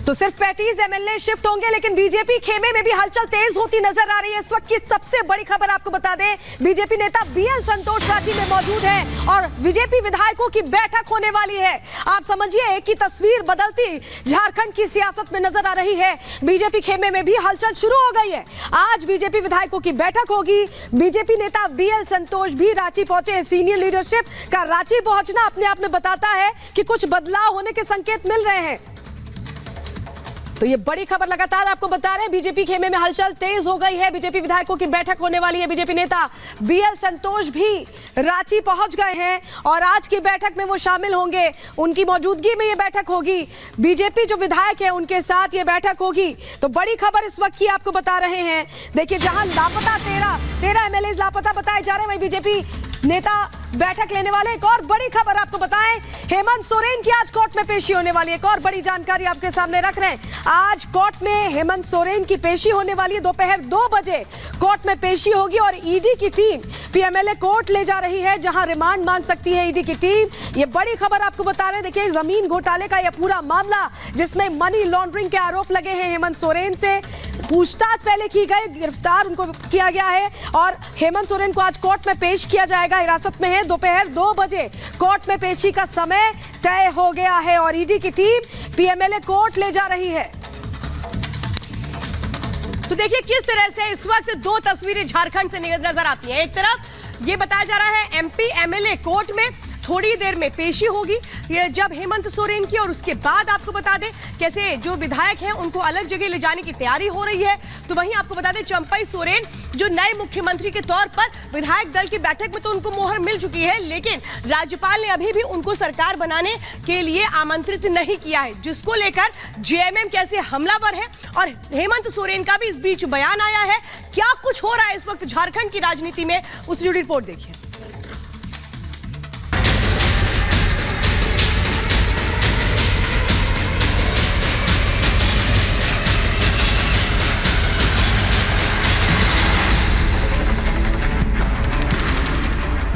तो सिर्फ 35 MLA shift होंगे, लेकिन बीजेपी खेमे में भी हलचल तेज होती नजर आ रही है। इस वक्त की सबसे बड़ी खबर आपको बता दें, बीजेपी नेता बीएल संतोष रांची में मौजूद हैं और बीजेपी विधायकों की बैठक होने वाली है। आप समझिए कि तस्वीर बदलती झारखंड की सियासत में नजर आ रही है। बीजेपी खेमे में भी हलचल शुरू हो गई है। आज बीजेपी विधायकों की बैठक होगी। बीजेपी नेता बीएल संतोष भी रांची पहुंचे। सीनियर लीडरशिप का रांची पहुंचना अपने आप में बताता है कि कुछ बदलाव होने के संकेत मिल रहे हैं। तो ये बड़ी खबर लगातार आपको बता रहे हैं, बीजेपी खेमे में हलचल तेज हो गई है। बीजेपी विधायकों की बैठक होने वाली है। बीजेपी नेता बीएल संतोष भी रांची पहुंच गए हैं और आज की बैठक में वो शामिल होंगे। उनकी मौजूदगी में ये बैठक होगी। बीजेपी जो विधायक है उनके साथ ये बैठक होगी। तो बड़ी खबर इस वक्त की आपको बता रहे हैं। देखिए, जहां लापता 13 एमएलए लापता बताए जा रहे हैं, वहीं बीजेपी नेता बैठक लेने वाले। एक और बड़ी खबर आपको बताएं, हेमंत सोरेन की आज कोर्ट में पेशी होने वाली है। एक और बड़ी जानकारी आपके सामने रख रहे हैं। आज कोर्ट में हेमंत सोरेन की पेशी होने वाली है। दोपहर 2 बजे कोर्ट में पेशी होगी और ईडी की टीम पीएमएलए कोर्ट ले जा रही है, जहां रिमांड मांग सकती है ईडी की टीम। ये बड़ी खबर आपको बता रहे हैं। देखिए, जमीन घोटाले का यह पूरा मामला, जिसमें मनी लॉन्ड्रिंग के आरोप लगे हैं हेमंत सोरेन से, पूछताछ पहले की गई, गिरफ्तार उनको किया गया है और हेमंत सोरेन को आज कोर्ट में पेश किया जाएगा। हिरासत में है। दोपहर 2 बजे कोर्ट में पेशी का समय तय हो गया है और ईडी की टीम पीएमएलए कोर्ट ले जा रही है। तो देखिए किस तरह से इस वक्त 2 तस्वीरें झारखंड से नजर आती हैं। एक तरफ ये बताया जा रहा है एमपी एमएलए कोर्ट में थोड़ी देर में पेशी होगी, ये जब हेमंत सोरेन की, और उसके बाद आपको बता दें कैसे जो विधायक हैं उनको अलग जगह ले जाने की तैयारी हो रही है। तो वहीं आपको बता दें चंपई सोरेन जो नए मुख्यमंत्री के तौर पर विधायक दल की बैठक में तो उनको मोहर मिल चुकी है, लेकिन राज्यपाल ने अभी भी उनको सरकार बनाने के लिए आमंत्रित नहीं किया है, जिसको लेकर जेएमएम कैसे हमलावर है। और हेमंत सोरेन का भी इस बीच बयान आया है। क्या कुछ हो रहा है इस वक्त झारखंड की राजनीति में, उससे जुड़ी रिपोर्ट देखिए।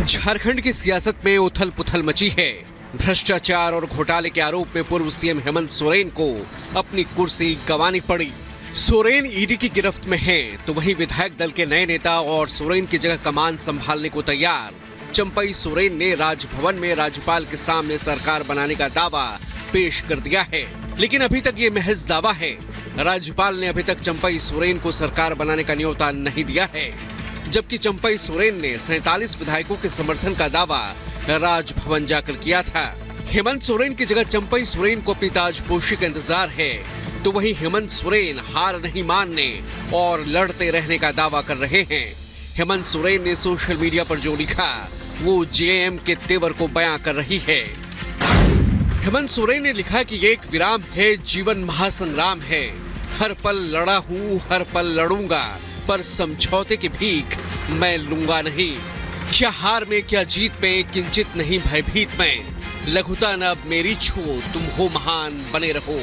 झारखंड की सियासत में उथल पुथल मची है। भ्रष्टाचार और घोटाले के आरोप में पूर्व सीएम हेमंत सोरेन को अपनी कुर्सी गंवानी पड़ी। सोरेन ईडी की गिरफ्त में हैं, तो वहीं विधायक दल के नए नेता और सोरेन की जगह कमान संभालने को तैयार चंपई सोरेन ने राजभवन में राज्यपाल के सामने सरकार बनाने का दावा पेश कर दिया है। लेकिन अभी तक ये महज दावा है। राज्यपाल ने अभी तक चंपई सोरेन को सरकार बनाने का न्योता नहीं दिया है, जबकि चंपई सोरेन ने 47 विधायकों के समर्थन का दावा राजभवन जाकर किया था। हेमंत सोरेन की जगह चंपई सोरेन को अपनी ताजपोशी का इंतजार है, तो वहीं हेमंत सोरेन हार नहीं मानने और लड़ते रहने का दावा कर रहे हैं। हेमंत सोरेन ने सोशल मीडिया पर जो लिखा वो जेएम के तेवर को बयां कर रही है। हेमंत सोरेन ने लिखा कि ये एक विराम है, जीवन महासंग्राम है, हर पल लड़ा हूँ, हर पल लड़ूंगा, पर समझौते की भीख मैं लूंगा नहीं। क्या हार में क्या जीत में किंचित नहीं भयभीत मैं, लघुता न अब मेरी छू, तुम हो महान बने रहो।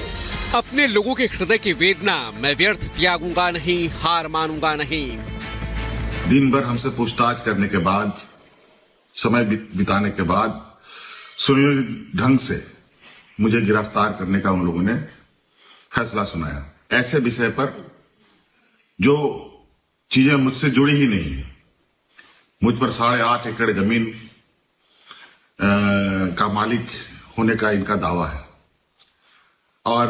अपने लोगों के हृदय की वेदना मैं व्यर्थ त्यागूंगा नहीं, हार मानूंगा नहीं। दिन भर हमसे पूछताछ करने के बाद, समय बिताने के बाद सुनियोजित ढंग से मुझे गिरफ्तार करने का उन लोगों ने फैसला सुनाया। ऐसे विषय पर जो चीजें मुझसे जुड़ी ही नहीं है। मुझ पर 8.5 एकड़ जमीन का मालिक होने का इनका दावा है और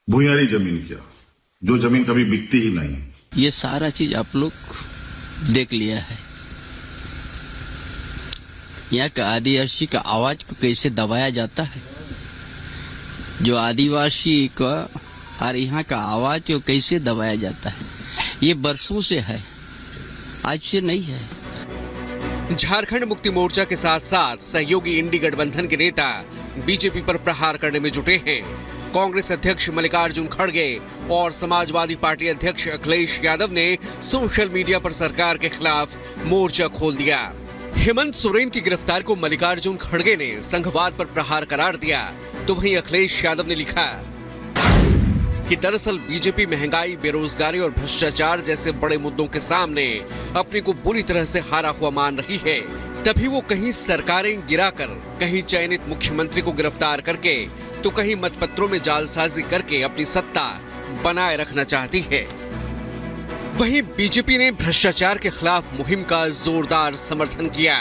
भूयारी जमीन किया, जो जमीन कभी बिकती ही नहीं। ये सारा चीज आप लोग देख लिया है। यहाँ का आदिवासी का आवाज को कैसे दबाया जाता है, जो आदिवासी का और यहाँ का आवाज को कैसे दबाया जाता है, ये बरसों से है, आज से नहीं है। झारखंड मुक्ति मोर्चा के साथ साथ सहयोगी इंडी गठबंधन के नेता बीजेपी पर प्रहार करने में जुटे हैं। कांग्रेस अध्यक्ष मल्लिकार्जुन खड़गे और समाजवादी पार्टी अध्यक्ष अखिलेश यादव ने सोशल मीडिया पर सरकार के खिलाफ मोर्चा खोल दिया। हेमंत सोरेन की गिरफ्तारी को मल्लिकार्जुन खड़गे ने संघवाद पर प्रहार करार दिया, तो वहीं अखिलेश यादव ने लिखा कि दरअसल बीजेपी महंगाई, बेरोजगारी और भ्रष्टाचार जैसे बड़े मुद्दों के सामने अपने को बुरी तरह से हारा हुआ मान रही है। तभी वो कहीं सरकारें गिराकर, कहीं चयनित मुख्यमंत्री को गिरफ्तार करके तो कहीं मतपत्रों में जालसाजी करके अपनी सत्ता बनाए रखना चाहती है। वहीं बीजेपी ने भ्रष्टाचार के खिलाफ मुहिम का जोरदार समर्थन किया।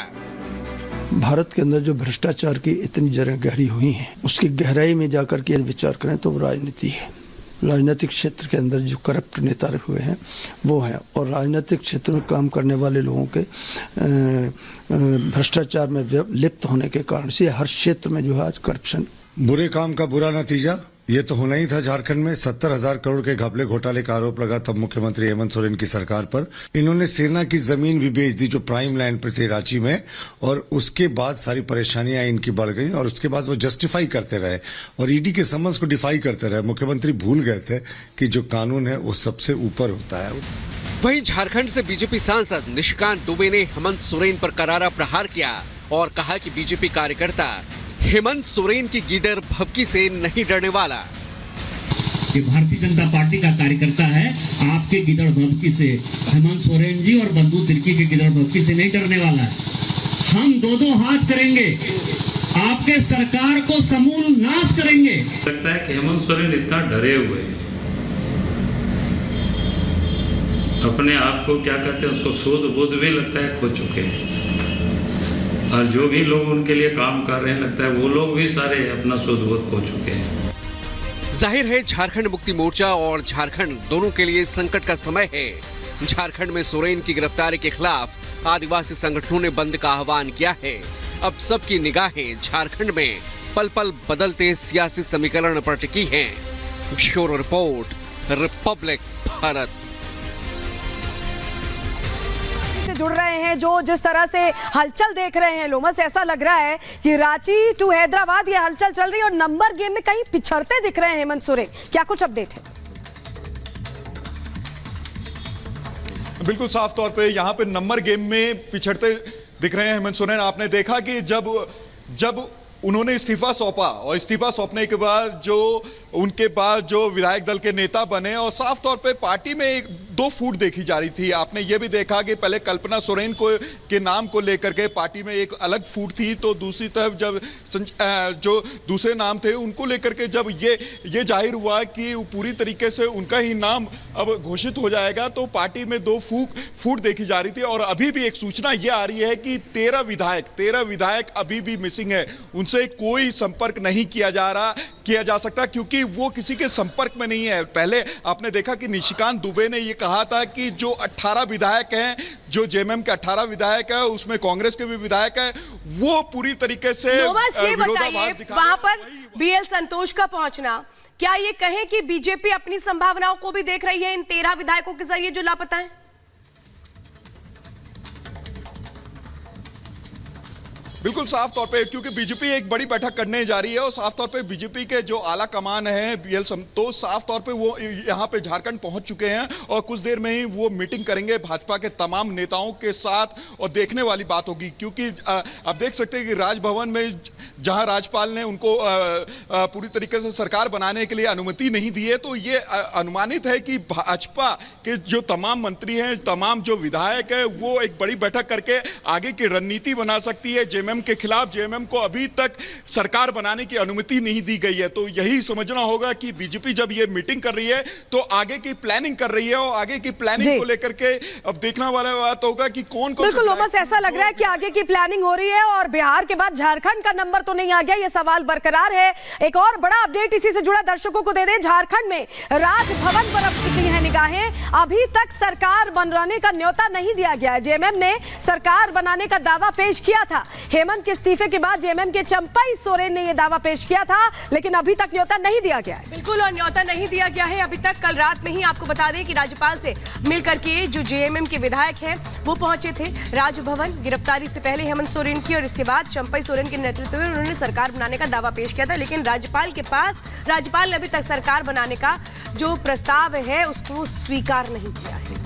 भारत के अंदर जो भ्रष्टाचार की इतनी जड़ें गहरी हुई हैं, उसकी गहराई में जाकर के विचार करें तो वो राजनीति है। राजनीतिक क्षेत्र के अंदर जो करप्ट नेता हुए हैं वो हैं, और राजनीतिक क्षेत्र में काम करने वाले लोगों के भ्रष्टाचार में लिप्त होने के कारण से हर क्षेत्र में जो है आज करप्शन। बुरे काम का बुरा नतीजा ये तो होना ही था। झारखंड में 70,000 करोड़ के घपले घोटाले का आरोप लगा तब मुख्यमंत्री हेमंत सोरेन की सरकार पर। इन्होंने सेना की जमीन भी बेच दी जो प्राइम लैंड पर थी रांची में, और उसके बाद सारी परेशानियां इनकी बढ़ गई और उसके बाद वो जस्टिफाई करते रहे और ईडी के समन्स को डिफाई करते रहे। मुख्यमंत्री भूल गए थे कि जो कानून है वो सबसे ऊपर होता है। वहीं झारखंड से बीजेपी सांसद निशिकांत दुबे ने हेमंत सोरेन पर करारा प्रहार किया और कहा कि बीजेपी कार्यकर्ता हेमंत सोरेन की गिदर भभकी से नहीं डरने वाला। ये भारतीय जनता पार्टी का कार्यकर्ता है, आपके गिदड़ भभकी से, हेमंत सोरेन जी और बंधु तिर्की के गिदड़ भभकी से नहीं डरने वाला है। हम दो हाथ करेंगे, आपके सरकार को समूल नाश करेंगे। लगता है कि हेमंत सोरेन इतना डरे हुए हैं, अपने आप को क्या कहते हैं उसको शोध बोध भी लगता है खो चुके हैं, और जो भी लोग उनके लिए काम कर रहे हैं लगता है वो लोग भी सारे अपना शोध बोध खो चुके हैं। जाहिर है झारखंड मुक्ति मोर्चा और झारखंड दोनों के लिए संकट का समय है। झारखंड में सोरेन की गिरफ्तारी के खिलाफ आदिवासी संगठनों ने बंद का आह्वान किया है। अब सबकी निगाहें झारखंड में पल पल बदलते सियासी समीकरण पर टिकी हैं। Bureau report, Republic Bharat. से जुड़ रहे हैं जो जिस तरह से हलचल देख रहे हैं लोमस, ऐसा लग रहा है कि रांची टू हैदराबाद ये हलचल चल रही है और नंबर गेम में कहीं पिछड़ते दिख रहे हैं हेमंत सोरेन। क्या कुछ अपडेट है? बिल्कुल साफ तौर पे यहाँ पे नंबर गेम में पिछड़ते दिख रहे हैं हेमंत सोरेन। आपने देखा कि जब उन्होंने इस्तीफा सौंपा और इस्तीफा सौंपने के बाद उनके बाद जो विधायक दल के नेता बने, और साफ तौर पे पार्टी में दो फूट देखी जा रही थी। आपने ये भी देखा कि पहले कल्पना सोरेन के नाम को लेकर के पार्टी में एक अलग फूट थी, तो दूसरी तरफ जब जो दूसरे नाम थे उनको लेकर के जब ये जाहिर हुआ कि पूरी तरीके से उनका ही नाम अब घोषित हो जाएगा, तो पार्टी में दो फूट देखी जा रही थी। और अभी भी एक सूचना ये आ रही है कि 13 विधायक अभी भी मिसिंग है, उनसे कोई संपर्क नहीं किया जा सकता क्योंकि वो किसी के संपर्क में नहीं है। पहले आपने देखा कि निशिकांत दुबे ने ये कहा था कि जो 18 विधायक हैं, जो जेएमएम के 18 विधायक है, उसमें कांग्रेस के भी विधायक है, वो पूरी तरीके से विरोधाभास दिखा। वहां पर बीएल संतोष का पहुंचना, क्या ये कहें कि बीजेपी अपनी संभावनाओं को भी देख रही है इन 13 विधायकों के जरिए जो लापता है? बिल्कुल साफ तौर पे, क्योंकि बीजेपी एक बड़ी बैठक करने जा रही है और साफ तौर पे बीजेपी के जो आला कमान है बीएल संतोष, साफ तौर पे वो यहाँ पे झारखंड पहुंच चुके हैं और कुछ देर में ही वो मीटिंग करेंगे भाजपा के तमाम नेताओं के साथ। और देखने वाली बात होगी क्योंकि आप देख सकते हैं कि राजभवन में जहां राजपाल ने उनको पूरी तरीके से सरकार बनाने के लिए अनुमति नहीं दी है, तो ये अनुमानित है कि भाजपा के जो तमाम मंत्री हैं, तमाम जो विधायक है, वो एक बड़ी बैठक करके आगे की रणनीति बना सकती है। जेएमएम के खिलाफ, जेएमएम को अभी तक सरकार बनाने की अनुमति नहीं दी गई है, तो यही समझना होगा कि बीजेपी जब ये मीटिंग कर रही है तो आगे की प्लानिंग कर रही है और आगे की प्लानिंग को लेकर के अब देखना वाला बात होगा कि कौन बिल्कुल बस ऐसा लग रहा है कि आगे की प्लानिंग हो रही है और बिहार के बाद झारखंड का नंबर तो नहीं आ गया, ये सवाल बरकरार है। एक और बड़ा अपडेट इसी से जुड़ा दर्शकों को दे दें। झारखंड में राजभवन पर अब टिकी है निगाहें। अभी तक सरकार बनाने का न्योता नहीं दिया गया है। जेएमएम ने सरकार बनाने का दावा पेश किया था। हेमंत के इस्तीफे के बाद जेएमएम के चंपई सोरेन ने यह दावा पेश किया था, लेकिन अभी तक न्योता नहीं दिया गया है। बिल्कुल, और न्योता नहीं दिया गया है अभी तक। कल रात में ही आपको बता दें कि राज्यपाल से मिलकर के जो जेएमएम के विधायक हैं वो पहुंचे थे राजभवन। गिरफ्तारी से पहले हेमंत सोरेन की और इसके बाद चंपई सोरेन के नेतृत्व में उन्होंने सरकार बनाने का दावा पेश किया था, लेकिन राज्यपाल ने अभी तक सरकार बनाने का जो प्रस्ताव है उसको स्वीकार नहीं किया है।